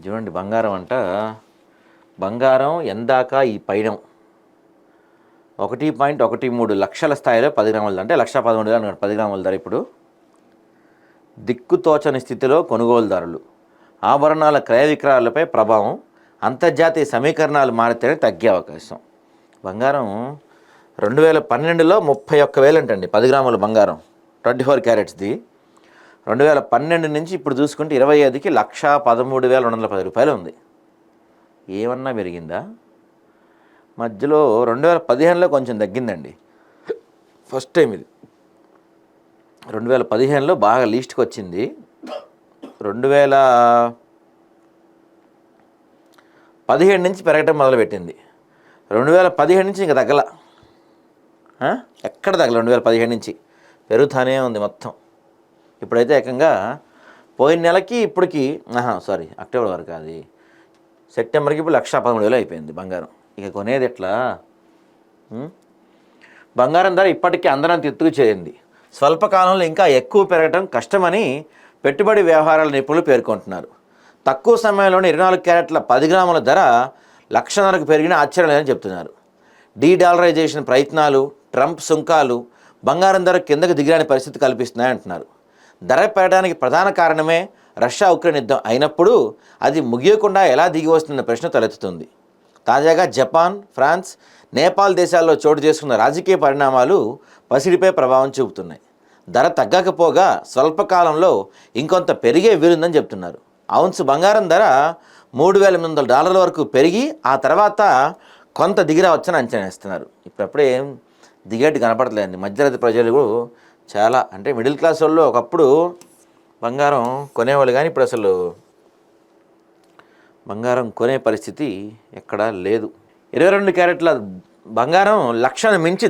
చూడండి బంగారం ఎందాక ఈ పైన 1.13 లక్షల స్థాయిలో 10 గ్రాముల ధర అంటే 1,13,000 10 గ్రాముల ధర ఇప్పుడు దిక్కుతోచని స్థితిలో కొనుగోలుదారులు ఆభరణాల క్రయ విక్రయాలపై ప్రభావం అంతర్జాతీయ సమీకరణాలు మారితేనే తగ్గే అవకాశం. బంగారం 2012లో 31,000 అంటండి 10 గ్రాముల బంగారం 24 క్యారెట్స్ది. 2012 నుంచి ఇప్పుడు చూసుకుంటే 25కి 1,13,210 రూపాయలు ఉంది. ఏమన్నా పెరిగిందా? మధ్యలో 2015లో కొంచెం తగ్గిందండి, ఫస్ట్ టైం ఇది. 2015లో బాగా లీస్ట్కి వచ్చింది. 2017 నుంచి పెరగటం మొదలుపెట్టింది. 2017 నుంచి ఇంకా తగ్గల, ఎక్కడ తగ్గల. 2017 నుంచి పెరుగుతానే ఉంది మొత్తం. ఇప్పుడైతే ఏకంగా పోయిన నెలకి ఇప్పటికి అక్టోబర్ వరకు, అది సెప్టెంబర్కి ఇప్పుడు 1,13,000 అయిపోయింది బంగారం. ఇక కొనేది ఎట్లా? బంగారం ధర ఇప్పటికీ అందరంత ఎత్తుకు చేరింది. స్వల్పకాలంలో ఇంకా ఎక్కువ పెరగడం కష్టమని పెట్టుబడి వ్యవహారాల నిపుణులు పేర్కొంటున్నారు. తక్కువ సమయంలోనే 24 క్యారెట్ల 10 గ్రాముల ధర 1,00,000కు పెరిగిన ఆశ్చర్యం లేదని చెప్తున్నారు. డీడాలరైజేషన్ ప్రయత్నాలు, ట్రంప్ సుంకాలు బంగారం ధర కిందకు దిగిరాని పరిస్థితి కల్పిస్తున్నాయంటున్నారు. ధర పెరగడానికి ప్రధాన కారణమే రష్యా ఉక్రెయిన్ యుద్ధం అయినప్పుడు అది ముగియకుండా ఎలా దిగి వస్తున్న ప్రశ్న తలెత్తుతుంది. తాజాగా జపాన్, ఫ్రాన్స్, నేపాల్ దేశాల్లో చోటు చేసుకున్న రాజకీయ పరిణామాలు పసిడిపై ప్రభావం చూపుతున్నాయి. ధర తగ్గకపోగా స్వల్పకాలంలో ఇంకొంత పెరిగే వీలుందని చెప్తున్నారు. ఔన్స్ బంగారం ధర $3,800 వరకు పెరిగి ఆ తర్వాత కొంత దిగిరావచ్చని అంచనా వేస్తున్నారు. ఇప్పుడప్పుడే ఏం దిగేట్టు కనపడలేదండి. మధ్యతరగతి ప్రజలు చాలా, అంటే మిడిల్ క్లాస్ వాళ్ళు ఒకప్పుడు బంగారం కొనేవాళ్ళు, కానీ ఇప్పుడు అసలు బంగారం కొనే పరిస్థితి ఎక్కడా లేదు. 22 క్యారెట్ల బంగారం 1,00,000ను మించి